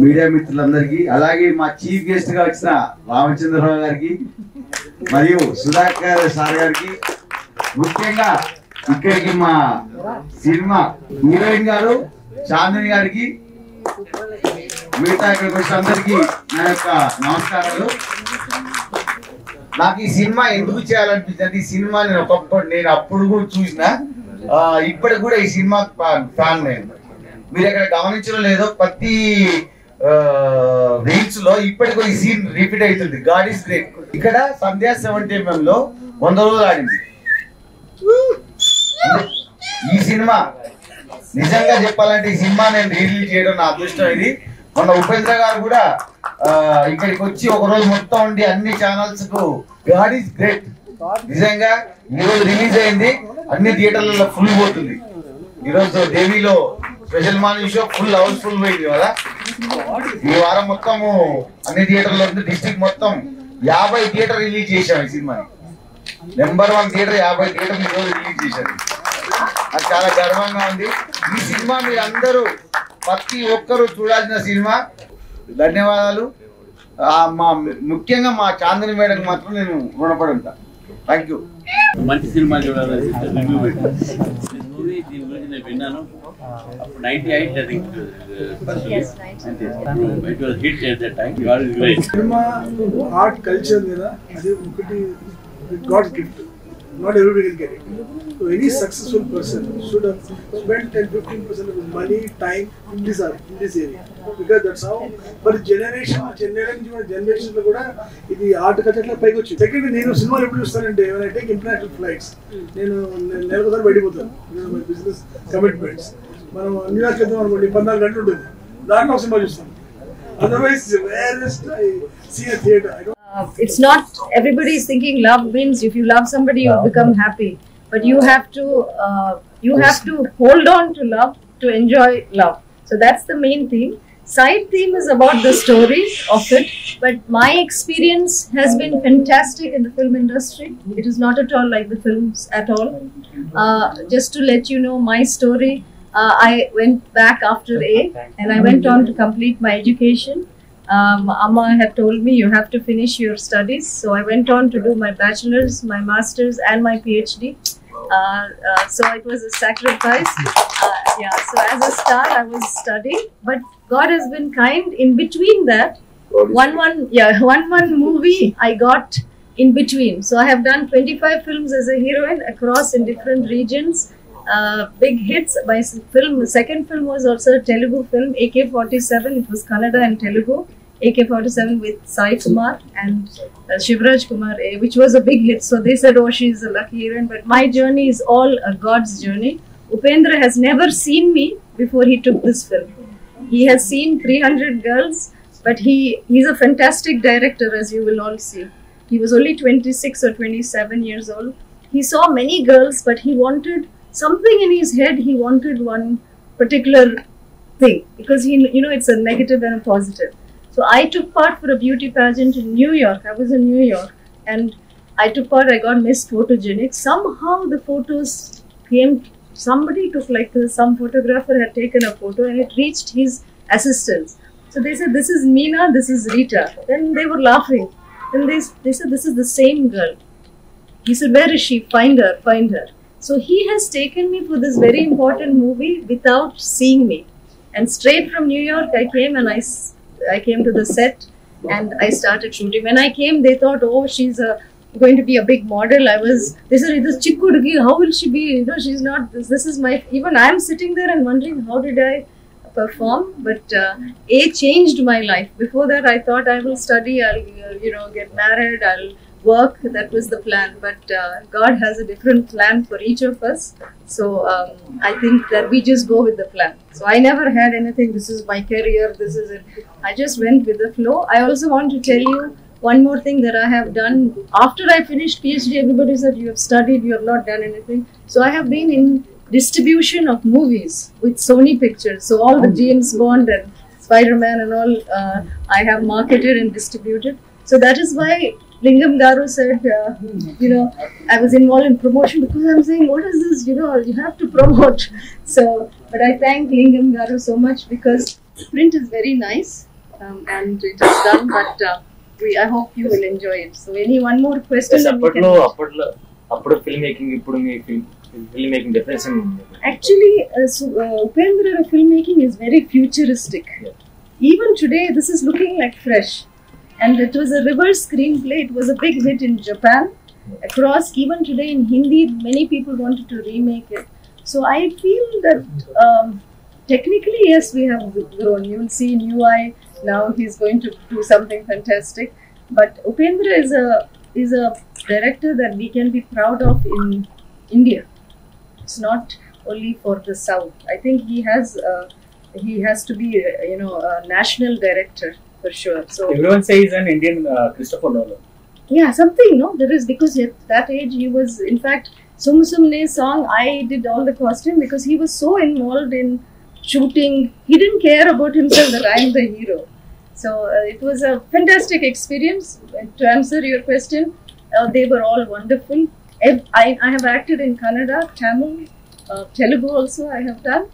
Media మిత్రులందరికీ, అలాగే మా చీఫ్ గెస్ట్ గా వచ్చిన రామచంద్రరావు గారికి మరియు సుధాకర్ సార్ గారికి, ముఖ్యంగా ఇక్కడికి మా సినిమా హీరోయిన్ గారు చాందిని గారికి, మిగతా ఇక్కడికి వచ్చిన అందరికీ నా యొక్క నమస్కారాలు. నాకు ఈ సినిమా ఎందుకు చేయాలనిపించింది, ఈ సినిమా నేను అప్పుడు కూడా చూసిన, ఇప్పటికి కూడా ఈ సినిమా ఫ్యాన్ నేను. మీరు ఇక్కడ గమనించడం లేదో, ప్రతి రీల్స్ లో ఇప్పటికీ ఈ సీన్ రిపీట్ అవుతుంది. God is great. ఇక్కడ సంధ్యా 70mm లో 100 రోజులు ఆడింది. ఈ సినిమా నిజంగా చెప్పాలంటే ఈ సినిమా నేను రిలీజ్ చేయడం నా అదృష్టం. ఇది మొన్న ఉపేంద్ర గారు కూడా ఇక్కడికి వచ్చి ఒక రోజు మొత్తం ఉండి అన్ని ఛానల్స్ కు గాడ్ ఈస్ గ్రేట్. నిజంగా ఈరోజు రిలీజ్ అయింది, అన్ని థియేటర్లలో ఫుల్ పోతుంది. ఈరోజు దేవిలో special morning show full house full పోయింది కదా. ఈ వారం మొత్తము అన్ని థియేటర్లో ఉంది. డిస్ట్రిక్ట్ మొత్తం 50 థియేటర్ రిలీజ్ చేశాం ఈ సినిమాని. నెంబర్ 1 థియేటర్ 50 థియేటర్ ఈరోజు రిలీజ్ చేశారు. అది చాలా గర్వంగా ఉంది. ఈ సినిమా మీరు అందరూ ప్రతి ఒక్కరూ చూడాల్సిన సినిమా. ధన్యవాదాలు. ముఖ్యంగా మా చాందిని మేడం మాత్రం నేను రుణపడి ఉంటా. Thank you. మంచి సినిమా చూడాలి. మూవీ దీని గురించి నేను విన్నాను. అప్పుడు 98 I think it was hit at that time. You are great. Cinema art culture మీద అది ఒకటి God's gift. Not everybody can get it. So any successful person should have spent 10-15% of his money, time in this area, because that's how. But generations లో కూడా ఇది art culture లో పైకి వచ్చింది. Second, నేను సినిమాలు ఎప్పుడు చూస్తానంటే when I take international flights, నేను నెలకొకసారి బయటపోతాను. My business commitments. మనం న్యూయార్క్ వెళ్తాం అనుకోండి, 14 గంటలు ఉంటుంది, దాంట్లో ఒక సినిమా చూస్తాను. Otherwise, I see a theater. It's not everybody is thinking love means if you love somebody you become happy, but you have to hold on to love to enjoy love. So that's the main theme. Side theme is about the story of it, but my experience has been fantastic in the film industry. It is not at all like the films at all. Just to let you know my story, I went back after A and I went on to complete my education. Amma had told me you have to finish your studies, so I went on to do my bachelor's, my master's and my PhD. So it was a sacrifice. So as a star I was studying, but God has been kind. In between that, one movie I got in between. So I have done 25 films as a heroine across in different regions. Big hits. My second film was also a Telugu film, AK-47. It was Kannada and Telugu. AK-47 with Sai Kumar and Shivraj Kumar, which was a big hit. So they said, oh, she's a lucky heroine. But my journey is all a God's journey. Upendra has never seen me before he took this film. He has seen 300 girls, but he's a fantastic director, as you will all see. He was only 26 or 27 years old. He saw many girls, but he wanted something in his head. He wanted one particular thing, because it's a negative and a positive. So I took part for a beauty pageant in New York. I was in New York and I took part. I got Miss Photogenic. Somehow the photos came, somebody took some photographer had taken a photo and it reached his assistants. So they said, this is Meena, this is Rita. Then they were laughing. Then they said, this is the same girl. He said, where is she? Find her. So he has taken me for this very important movie without seeing me. And straight from New York, I came and I came to the set and I started shooting. When I came, they thought, oh, she's going to be a big model. They said, this Chikkudgi, how will she be? She's not, this is my, even I'm sitting there and wondering, how did I perform? But A changed my life. Before that, I thought I will study, I'll, get married, I'll work. That was the plan, but God has a different plan for each of us. So I think that we just go with the plan. So I never had anything, this is my career, this is it. I just went with the flow. I also want to tell you one more thing that I have done. After I finished PhD, everybody said you have studied, you have not done anything. So I have been in distribution of movies with Sony Pictures. So all the James Bond and Spider-Man and all, I have marketed and distributed. So that is why Lingam Garu said, I was involved in promotion, because I'm saying, what is this? You have to promote. So, but I thank Lingam Garu so much, because print is very nice, and it is done, but I hope you will enjoy it. So any one more question? Yes, and we can... అప్పుడు film making ఇప్పుడు మీ film making difference Actually, Upendra filmmaking is very futuristic. Even today, this is looking like fresh. And it was a reverse screenplay. It was a big hit in Japan. Across, even today in Hindi, many people wanted to remake it. So I feel that technically, yes, we have grown. You will see in UI now he's going to do something fantastic. But Upendra is a director that we can be proud of in India. It's not only for the South. I think he has to be a national director for sure. So everyone says an Indian Christopher Nolan. Yeah, something, no? There is, because at that age he was, in fact, Sum Sumne's song, I did all the costume because he was so involved in shooting. He didn't care about himself that I am the hero. So it was a fantastic experience. To answer your question, they were all wonderful. I have acted in Kannada, Tamil, Telugu also I have done.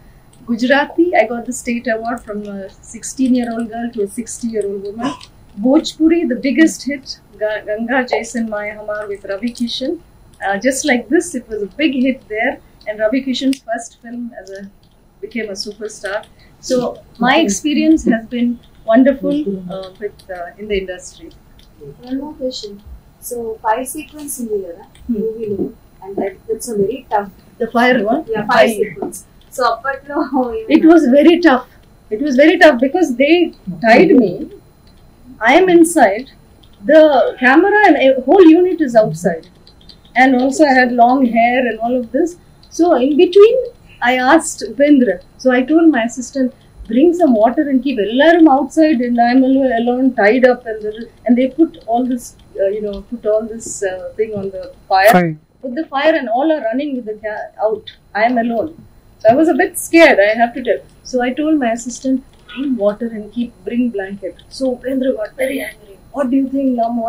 Gujarati, I got the state award from a 16-year-old girl to a 60-year-old woman. Bhojpuri, the biggest hit, Ganga Jason Maya Hamar with Ravi Kishan. Just like this, it was a big hit there, and Ravi Kishan's first film became a superstar. So my experience has been wonderful in the industry. One more question. So fight sequence in the movie, and that's a very tough. The fire one? Yeah, fight sequence. So it was very tough. It was very tough because they tied me. I am inside. The camera and a whole unit is outside. And also I had long hair and all of this. So in between, I asked Upendra. So I told my assistant, bring some water and keep ellarum outside, and I am alone tied up, and they put all this, thing on the fire. Put the fire, and all are running with the out. I am alone. So I was a bit scared, I have to tell. So I told my assistant, bring water and bring blanket. So Upendra got very angry. What do you think, Namu?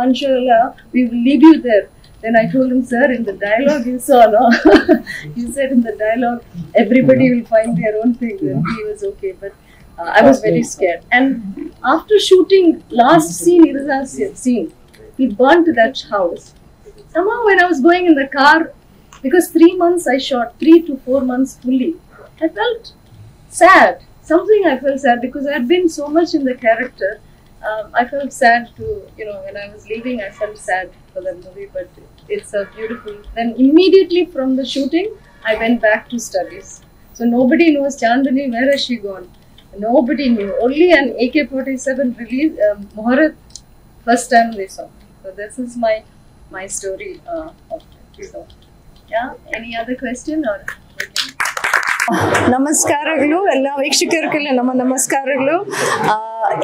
We will leave you there. Then I told him, sir, in the dialogue you saw, no? You said in the dialogue, everybody will find their own thing. And he was okay, but I was very scared. And after shooting last scene, Iridasya scene, he burnt that house. Somehow when I was going in the car, because 3 months I shot, 3 to 4 months fully, I felt sad. Something I felt sad because I had been so much in the character. I felt sad to, when I was leaving, I felt sad for that movie, but it's a beautiful. Then immediately from the shooting, I went back to studies. So nobody knows Chandani, where has she gone? Nobody knew. Only an AK-47 release, Muharat, first time they saw. So this is my story of it. So, yeah, any other question or? ನಮಸ್ಕಾರಗಳು ಎಲ್ಲ ವೀಕ್ಷಕರಿಗೆಲ್ಲ ನಮ್ಮ ನಮಸ್ಕಾರಗಳು.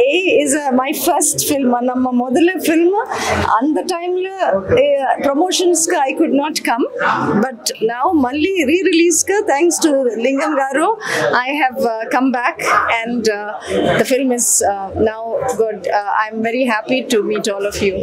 A is my first film, ನಮ್ಮ ಮೊದಲ film. ಅಂದ ಟೈಮ್లో ಪ್ರಮೋಷನ್ಸ್ಗೆ I could not come, but now మళ్ళీ re-release thanks to Lingam garu I have come back, and the film is now good. I'm very happy to meet all of you.